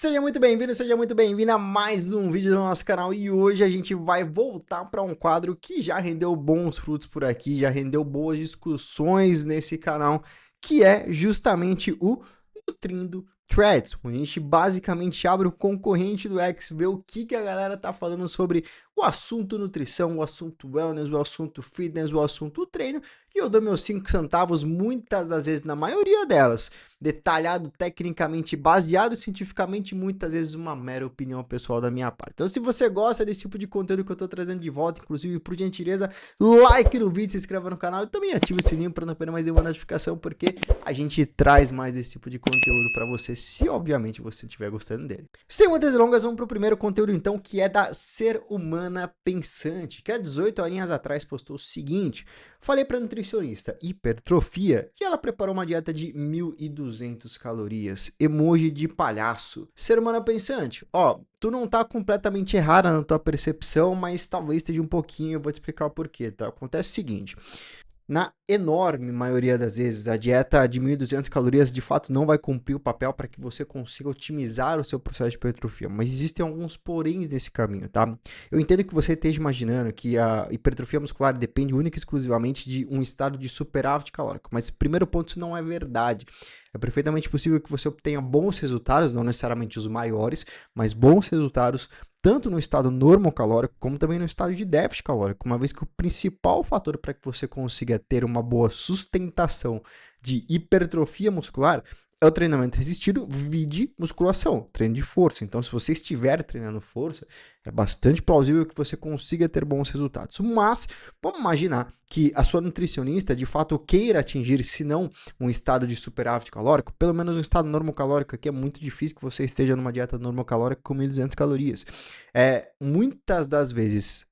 Seja muito bem-vindo, seja muito bem-vinda a mais um vídeo do nosso canal e hoje a gente vai voltar para um quadro que já rendeu bons frutos por aqui, já rendeu boas discussões nesse canal, que é justamente o Nutrindo Threads, onde a gente basicamente abre o concorrente do X, vê o que a galera tá falando sobre o assunto nutrição, o assunto wellness, o assunto fitness, o assunto treino, e eu dou meus 5 centavos muitas das vezes, na maioria delas, detalhado tecnicamente, baseado cientificamente, muitas vezes uma mera opinião pessoal da minha parte. Então, se você gosta desse tipo de conteúdo que eu tô trazendo de volta, inclusive, por gentileza, like no vídeo, se inscreva no canal e também ative o sininho para não perder mais nenhuma notificação, porque a gente traz mais desse tipo de conteúdo para você, se obviamente você estiver gostando dele. Sem muitas delongas, vamos pro primeiro conteúdo então, que é da Ser Humana Pensante, que há 18 horinhas atrás postou o seguinte: falei para nutricionista hipertrofia e ela preparou uma dieta de 1.200 calorias. Emoji de palhaço. Ser humano pensante, ó, tu não tá completamente errada na tua percepção, mas talvez esteja um pouquinho, eu vou te explicar o porquê, tá? Acontece o seguinte: na enorme maioria das vezes, a dieta de 1.200 calorias de fato não vai cumprir o papel para que você consiga otimizar o seu processo de hipertrofia, mas existem alguns poréns nesse caminho, tá? Eu entendo que você esteja imaginando que a hipertrofia muscular depende única e exclusivamente de um estado de superávit calórico, mas primeiro ponto, isso não é verdade. É perfeitamente possível que você obtenha bons resultados, não necessariamente os maiores, mas bons resultados, tanto no estado normocalórico, como também no estado de déficit calórico, uma vez que o principal fator para que você consiga ter uma boa sustentação de hipertrofia muscular é o treinamento resistido, vide musculação, treino de força. Então, se você estiver treinando força, é bastante plausível que você consiga ter bons resultados. Mas, vamos imaginar que a sua nutricionista, de fato, queira atingir, se não um estado de superávit calórico, pelo menos um estado normocalórico, aqui é muito difícil que você esteja numa dieta normocalórica com 1.200 calorias. Muitas das vezes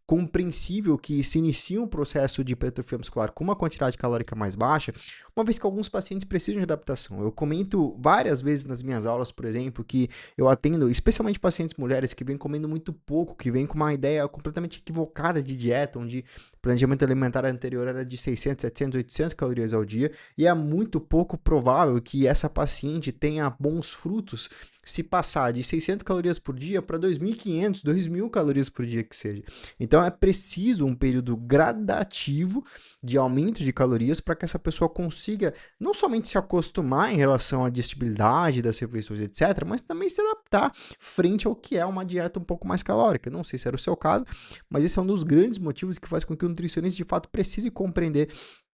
compreensível que se inicia um processo de hipertrofia muscular com uma quantidade calórica mais baixa, uma vez que alguns pacientes precisam de adaptação. Eu comento várias vezes nas minhas aulas, por exemplo, que eu atendo especialmente pacientes mulheres que vêm comendo muito pouco, que vêm com uma ideia completamente equivocada de dieta, onde o planejamento alimentar anterior era de 600, 700, 800 calorias ao dia, e é muito pouco provável que essa paciente tenha bons frutos se passar de 600 calorias por dia para 2.500, 2.000 calorias por dia que seja. Então é preciso um período gradativo de aumento de calorias para que essa pessoa consiga não somente se acostumar em relação à digestibilidade das refeições, etc., mas também se adaptar frente ao que é uma dieta um pouco mais calórica. Não sei se era o seu caso, mas esse é um dos grandes motivos que faz com que o nutricionista de fato precise compreender,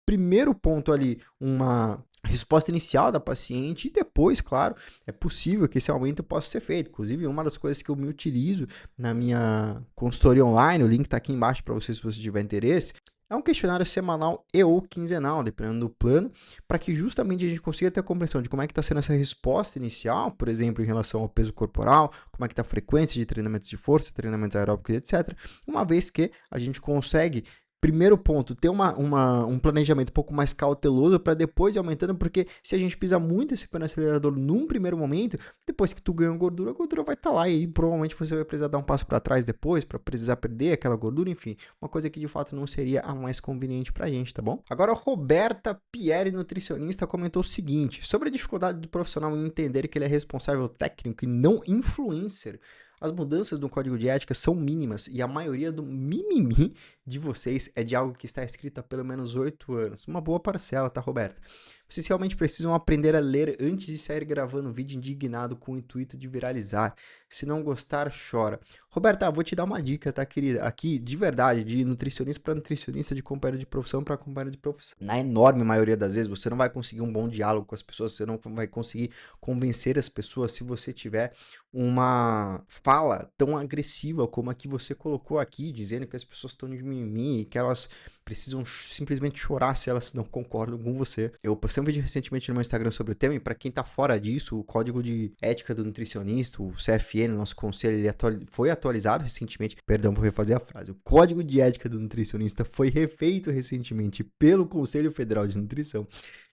primeiro ponto ali, uma resposta inicial da paciente e depois, claro, é possível que esse aumento possa ser feito. Inclusive, uma das coisas que eu me utilizo na minha consultoria online, o link está aqui embaixo para você se você tiver interesse, é um questionário semanal e ou quinzenal, dependendo do plano, para que justamente a gente consiga ter a compreensão de como é que está sendo essa resposta inicial, por exemplo, em relação ao peso corporal, como é que está a frequência de treinamentos de força, treinamentos aeróbicos, etc. Uma vez que a gente consegue, primeiro ponto, ter um planejamento um pouco mais cauteloso para depois ir aumentando, porque se a gente pisa muito esse pé no acelerador num primeiro momento, depois que tu ganha gordura, a gordura vai estar lá e aí provavelmente você vai precisar dar um passo para trás depois, para precisar perder aquela gordura, enfim, uma coisa que de fato não seria a mais conveniente para a gente, tá bom? Agora, a Roberta Pierre, nutricionista, comentou o seguinte: sobre a dificuldade do profissional em entender que ele é responsável técnico e não influencer. As mudanças no código de ética são mínimas e a maioria do mimimi de vocês é de algo que está escrito há pelo menos 8 anos. Uma boa parcela, tá, Roberta? Vocês realmente precisam aprender a ler antes de sair gravando vídeo indignado com o intuito de viralizar. Se não gostar, chora. Roberta, vou te dar uma dica, tá, querida? Aqui, de verdade, de nutricionista para nutricionista, de companheiro de profissão para companheiro de profissão. Na enorme maioria das vezes, você não vai conseguir um bom diálogo com as pessoas, você não vai conseguir convencer as pessoas se você tiver uma fala tão agressiva como a que você colocou aqui, dizendo que as pessoas estão de mimimi e que elas precisam simplesmente chorar se elas não concordam com você. Eu postei um vídeo recentemente no meu Instagram sobre o tema, e para quem tá fora disso, o Código de Ética do Nutricionista, o CFN, nosso conselho, ele foi atualizado recentemente. Perdão, vou refazer a frase. O Código de Ética do Nutricionista foi refeito recentemente pelo Conselho Federal de Nutrição.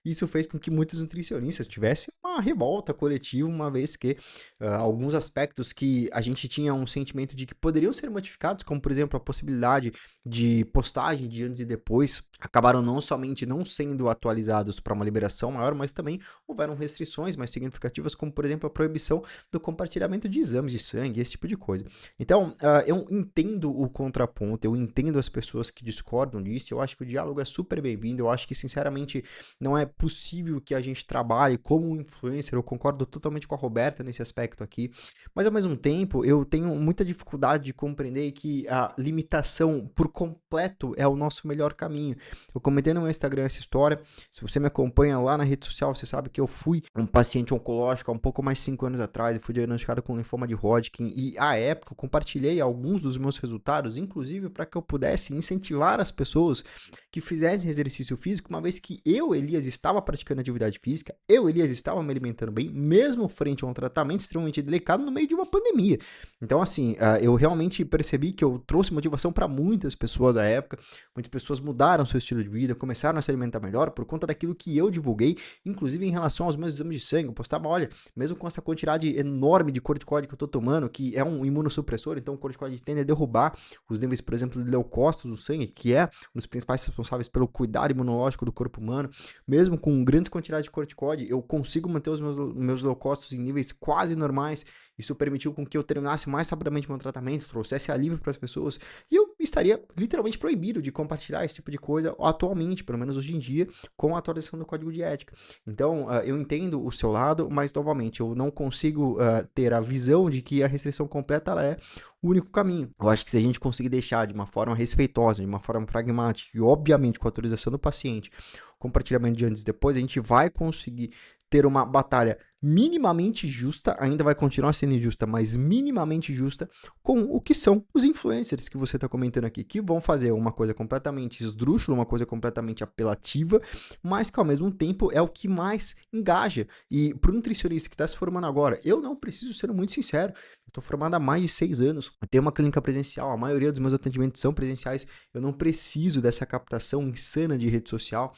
Isso fez com que muitos nutricionistas tivessem uma revolta coletiva, uma vez que alguns aspectos que a gente tinha um sentimento de que poderiam ser modificados, como por exemplo a possibilidade de postagem de antes e depois, acabaram não somente não sendo atualizados para uma liberação maior, mas também houveram restrições mais significativas, como por exemplo a proibição do compartilhamento de exames de sangue, esse tipo de coisa. Então, eu entendo o contraponto, eu entendo as pessoas que discordam disso, eu acho que o diálogo é super bem-vindo, eu acho que sinceramente não é possível que a gente trabalhe como um influencer, eu concordo totalmente com a Roberta nesse aspecto aqui, mas ao mesmo tempo eu tenho muita dificuldade de compreender que a limitação por completo é o nosso melhor caminho. Eu comentei no meu Instagram essa história, se você me acompanha lá na rede social, você sabe que eu fui um paciente oncológico há um pouco mais de 5 anos atrás, eu fui diagnosticado com linfoma de Hodgkin e à época eu compartilhei alguns dos meus resultados, inclusive para que eu pudesse incentivar as pessoas que fizessem exercício físico, uma vez que eu, Elias, estava praticando atividade física, eu, Elias, estava me alimentando bem, mesmo frente a um tratamento extremamente delicado no meio de uma pandemia. Então, assim, eu realmente percebi que eu trouxe motivação para muitas pessoas à época, muitas pessoas mudaram seu estilo de vida, começaram a se alimentar melhor por conta daquilo que eu divulguei, inclusive em relação aos meus exames de sangue. Eu postava, olha, mesmo com essa quantidade enorme de corticoide que eu tô tomando, que é um imunossupressor, então o corticoide tende a derrubar os níveis, por exemplo, de leucócitos do sangue, que é um dos principais responsáveis pelo cuidado imunológico do corpo humano. Mesmo com grandes quantidades de corticoide, eu consigo manter os meus leucócitos em níveis quase normais. Isso permitiu com que eu terminasse mais rapidamente meu tratamento, trouxesse alívio para as pessoas, e eu estaria literalmente proibido de compartilhar esse tipo de coisa atualmente, pelo menos hoje em dia, com a atualização do código de ética. Então, eu entendo o seu lado, mas novamente, eu não consigo ter a visão de que a restrição completa ela é o único caminho. Eu acho que se a gente conseguir deixar de uma forma respeitosa, de uma forma pragmática e obviamente com a autorização do paciente, compartilhamento de antes e depois, a gente vai conseguir ter uma batalha minimamente justa, ainda vai continuar sendo injusta, mas minimamente justa, com o que são os influencers que você está comentando aqui, que vão fazer uma coisa completamente esdrúxula, uma coisa completamente apelativa, mas que ao mesmo tempo é o que mais engaja. E para o nutricionista que está se formando agora, eu não preciso ser muito sincero, eu estou formado há mais de 6 anos, eu tenho uma clínica presencial, a maioria dos meus atendimentos são presenciais, eu não preciso dessa captação insana de rede social,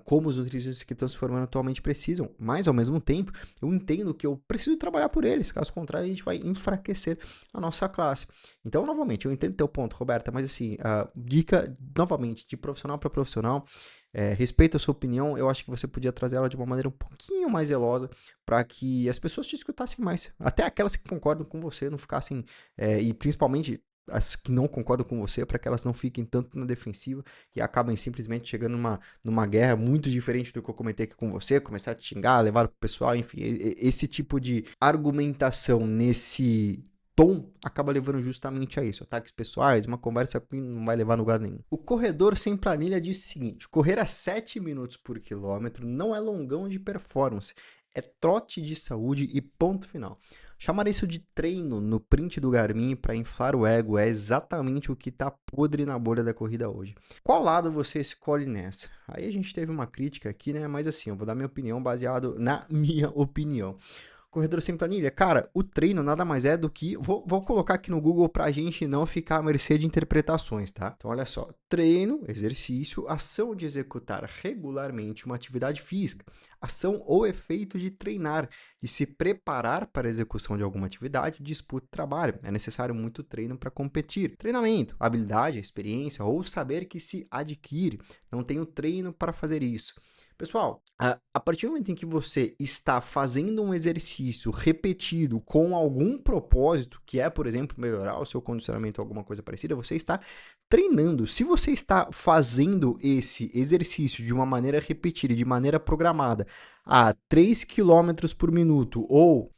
como os nutricionistas que estão se formando atualmente precisam, mas ao mesmo tempo eu entendo que eu preciso trabalhar por eles, caso contrário a gente vai enfraquecer a nossa classe. Então, novamente, eu entendo teu ponto, Roberta, mas assim, dica, novamente, de profissional para profissional, respeito a sua opinião, eu acho que você podia trazer ela de uma maneira um pouquinho mais zelosa para que as pessoas te escutassem mais, até aquelas que concordam com você não ficassem, e principalmente as que não concordam com você, para que elas não fiquem tanto na defensiva e acabem simplesmente chegando numa guerra muito diferente do que eu comentei aqui com você, começar a te xingar, levar pro pessoal, enfim, esse tipo de argumentação nesse tom acaba levando justamente a isso, ataques pessoais, uma conversa que não vai levar a lugar nenhum. O corredor sem planilha diz o seguinte: correr a 7 minutos por quilômetro não é longão de performance, é trote de saúde e ponto final. Chamar isso de treino no print do Garmin para inflar o ego é exatamente o que está podre na bolha da corrida hoje. Qual lado você escolhe nessa? Aí a gente teve uma crítica aqui, né? Mas assim, eu vou dar minha opinião baseado na minha opinião. Corredor sem planilha, cara, o treino nada mais é do que... Vou colocar aqui no Google pra gente não ficar à mercê de interpretações, tá? Então, olha só. Treino, exercício, ação de executar regularmente uma atividade física. Ação ou efeito de treinar, de se preparar para a execução de alguma atividade, disputa, trabalho. É necessário muito treino para competir. Treinamento, habilidade, experiência ou saber que se adquire. Não tenho treino para fazer isso. Pessoal, a partir do momento em que você está fazendo um exercício repetido com algum propósito, que é, por exemplo, melhorar o seu condicionamento ou alguma coisa parecida, você está treinando. Se você está fazendo esse exercício de uma maneira repetida, de maneira programada, a 3 km por minuto ou...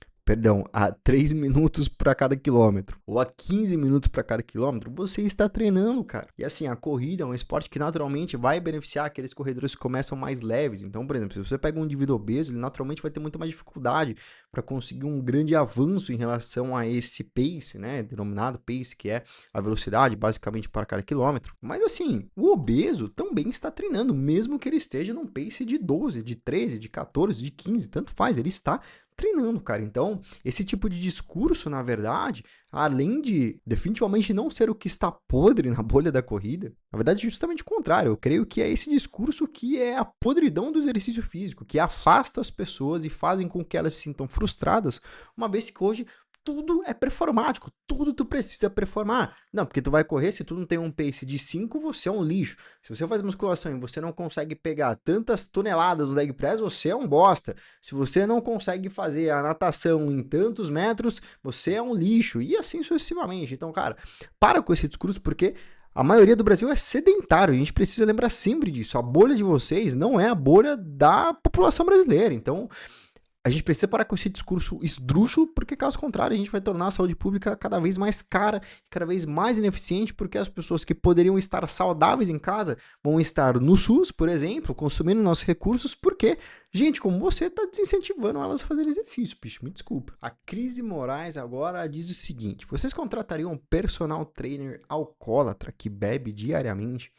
a 3 minutos para cada quilômetro, ou a 15 minutos para cada quilômetro, você está treinando, cara. E assim, a corrida é um esporte que naturalmente vai beneficiar aqueles corredores que começam mais leves. Então, por exemplo, se você pega um indivíduo obeso, ele naturalmente vai ter muito mais dificuldade para conseguir um grande avanço em relação a esse pace, né, denominado pace, que é a velocidade basicamente para cada quilômetro. Mas assim, o obeso também está treinando, mesmo que ele esteja num pace de 12, de 13, de 14, de 15, tanto faz, ele está treinando, cara. Então, esse tipo de discurso, na verdade, além de definitivamente não ser o que está podre na bolha da corrida, na verdade, é justamente o contrário. Eu creio que é esse discurso que é a podridão do exercício físico, que afasta as pessoas e fazem com que elas se sintam frustradas, uma vez que hoje tudo é performático, tudo tu precisa performar. Não, porque tu vai correr, se tu não tem um pace de 5, você é um lixo. Se você faz musculação e você não consegue pegar tantas toneladas no leg press, você é um bosta. Se você não consegue fazer a natação em tantos metros, você é um lixo. E assim sucessivamente. Então, cara, para com esse discurso, porque a maioria do Brasil é sedentário, a gente precisa lembrar sempre disso. A bolha de vocês não é a bolha da população brasileira. Então, a gente precisa parar com esse discurso esdrúxulo, porque caso contrário a gente vai tornar a saúde pública cada vez mais cara e cada vez mais ineficiente, porque as pessoas que poderiam estar saudáveis em casa vão estar no SUS, por exemplo, consumindo nossos recursos, porque gente como você está desincentivando elas a fazerem exercício, bicho, me desculpa. A Cris Moraes agora diz o seguinte: vocês contratariam um personal trainer alcoólatra que bebe diariamente?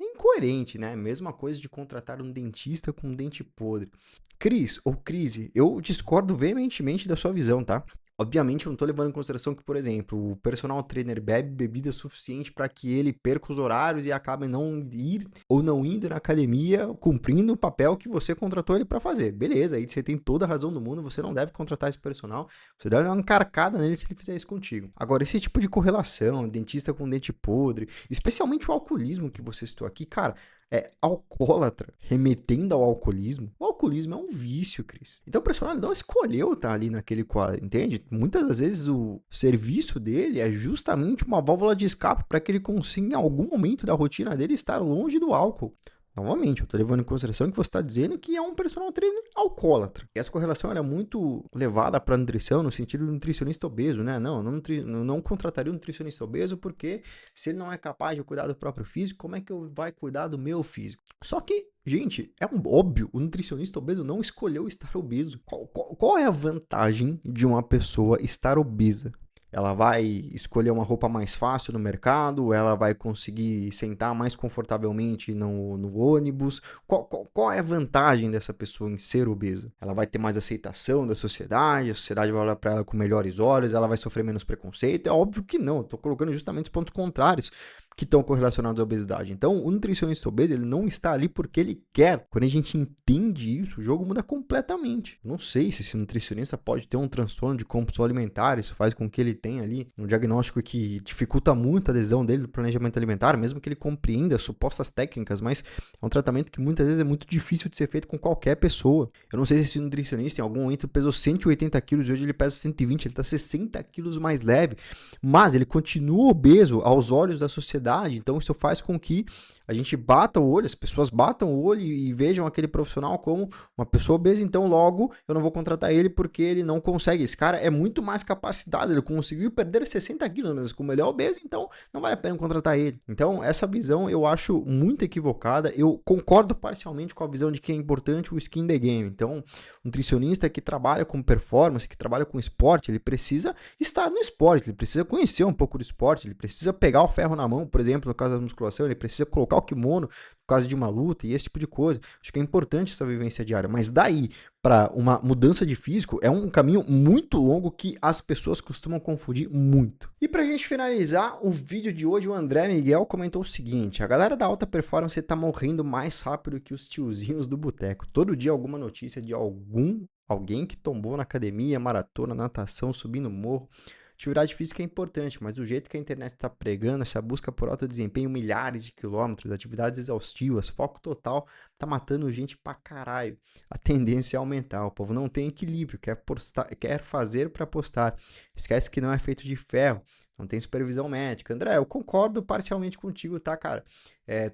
É incoerente, né? Mesma coisa de contratar um dentista com um dente podre. Cris, ou Crise, eu discordo veementemente da sua visão, tá? Obviamente, eu não tô levando em consideração que, por exemplo, o personal trainer bebe bebida suficiente para que ele perca os horários e acabe não ir ou não indo na academia cumprindo o papel que você contratou ele para fazer. Beleza, aí você tem toda a razão do mundo, você não deve contratar esse personal, você deve dar uma encarcada nele se ele fizer isso contigo. Agora, esse tipo de correlação, dentista com dente podre, especialmente o alcoolismo que você citou aqui, cara, é alcoólatra, remetendo ao alcoolismo. O alcoolismo é um vício, Cris. Então o personal não escolheu estar ali naquele quadro, entende? Muitas das vezes o serviço dele é justamente uma válvula de escape para que ele consiga em algum momento da rotina dele estar longe do álcool. Novamente, eu estou levando em consideração que você está dizendo que é um personal trainer alcoólatra. E essa correlação era muito levada para a nutrição, no sentido do nutricionista obeso, né? Não contrataria um nutricionista obeso porque se ele não é capaz de cuidar do próprio físico, como é que eu vai cuidar do meu físico? Só que, gente, é óbvio, o nutricionista obeso não escolheu estar obeso. Qual é a vantagem de uma pessoa estar obesa? Ela vai escolher uma roupa mais fácil no mercado, ela vai conseguir sentar mais confortavelmente no ônibus. Qual é a vantagem dessa pessoa em ser obesa? Ela vai ter mais aceitação da sociedade, a sociedade vai olhar para ela com melhores olhos, ela vai sofrer menos preconceito? É óbvio que não, estou colocando justamente os pontos contrários que estão correlacionados à obesidade. Então, o nutricionista obeso, ele não está ali porque ele quer. Quando a gente entende isso, o jogo muda completamente. Não sei se esse nutricionista pode ter um transtorno de compulsão alimentar, isso faz com que ele tenha ali um diagnóstico que dificulta muito a adesão dele do planejamento alimentar, mesmo que ele compreenda as supostas técnicas, mas é um tratamento que muitas vezes é muito difícil de ser feito com qualquer pessoa. Eu não sei se esse nutricionista em algum momento pesou 180 quilos e hoje ele pesa 120, ele está 60 quilos mais leve, mas ele continua obeso aos olhos da sociedade. Então isso faz com que a gente bata o olho, as pessoas batam o olho e vejam aquele profissional como uma pessoa obesa, então logo eu não vou contratar ele porque ele não consegue. Esse cara é muito mais capacitado, ele conseguiu perder 60 quilos, mas como ele é obeso, então não vale a pena contratar ele. Então essa visão eu acho muito equivocada, eu concordo parcialmente com a visão de que é importante o skin the game. Então um nutricionista que trabalha com performance, que trabalha com esporte, ele precisa estar no esporte, ele precisa conhecer um pouco do esporte, ele precisa pegar o ferro na mão, por exemplo, no caso da musculação, ele precisa colocar o kimono no caso de uma luta e esse tipo de coisa. Acho que é importante essa vivência diária, mas daí para uma mudança de físico é um caminho muito longo que as pessoas costumam confundir muito. E pra gente finalizar o vídeo de hoje, o André Miguel comentou o seguinte: a galera da alta performance tá morrendo mais rápido que os tiozinhos do boteco. Todo dia alguma notícia de alguém que tombou na academia, maratona, natação, subindo morro. Atividade física é importante, mas do jeito que a internet está pregando, essa busca por alto desempenho, milhares de quilômetros, atividades exaustivas, foco total, tá matando gente pra caralho. A tendência é aumentar, o povo não tem equilíbrio, quer fazer para postar, esquece que não é feito de ferro, não tem supervisão médica. André, eu concordo parcialmente contigo, tá, cara?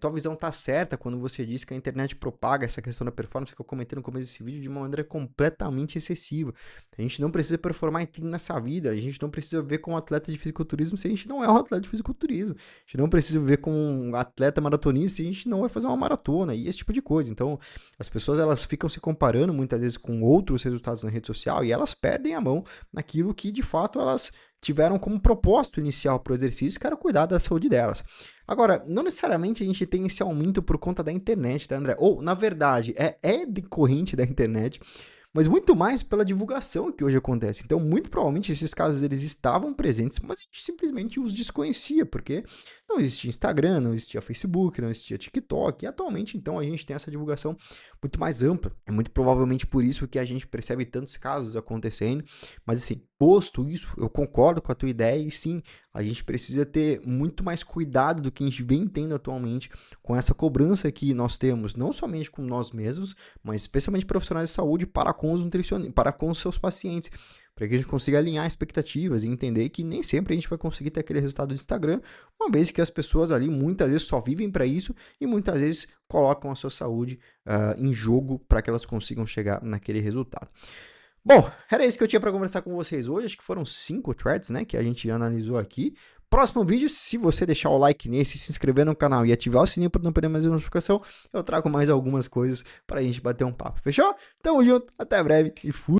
Tua visão tá certa quando você diz que a internet propaga essa questão da performance que eu comentei no começo desse vídeo de uma maneira completamente excessiva. A gente não precisa performar em tudo nessa vida, a gente não precisa ver como um atleta de fisiculturismo se a gente não é um atleta de fisiculturismo. A gente não precisa ver como um atleta maratonista se a gente não vai fazer uma maratona e esse tipo de coisa. Então, as pessoas elas ficam se comparando muitas vezes com outros resultados na rede social e elas perdem a mão naquilo que de fato elas tiveram como propósito inicial para o exercício, que era cuidar da saúde delas. Agora, não necessariamente a gente tem esse aumento por conta da internet, tá, André? Ou, na verdade, é decorrente da internet, mas muito mais pela divulgação que hoje acontece. Então, muito provavelmente esses casos eles estavam presentes, mas a gente simplesmente os desconhecia, porque não existia Instagram, não existia Facebook, não existia TikTok, e atualmente então a gente tem essa divulgação muito mais ampla. É muito provavelmente por isso que a gente percebe tantos casos acontecendo, mas assim, posto isso, eu concordo com a tua ideia e sim, a gente precisa ter muito mais cuidado do que a gente vem tendo atualmente com essa cobrança que nós temos, não somente com nós mesmos, mas especialmente profissionais de saúde para com os nutricionistas, para com os seus pacientes, para que a gente consiga alinhar expectativas e entender que nem sempre a gente vai conseguir ter aquele resultado do Instagram, uma vez que as pessoas ali muitas vezes só vivem para isso e muitas vezes colocam a sua saúde em jogo para que elas consigam chegar naquele resultado. Bom, era isso que eu tinha para conversar com vocês hoje. Acho que foram 5 threads, né, que a gente analisou aqui. Próximo vídeo, se você deixar o like nesse, se inscrever no canal e ativar o sininho para não perder mais uma notificação, eu trago mais algumas coisas para a gente bater um papo. Fechou? Tamo junto, até breve e fui!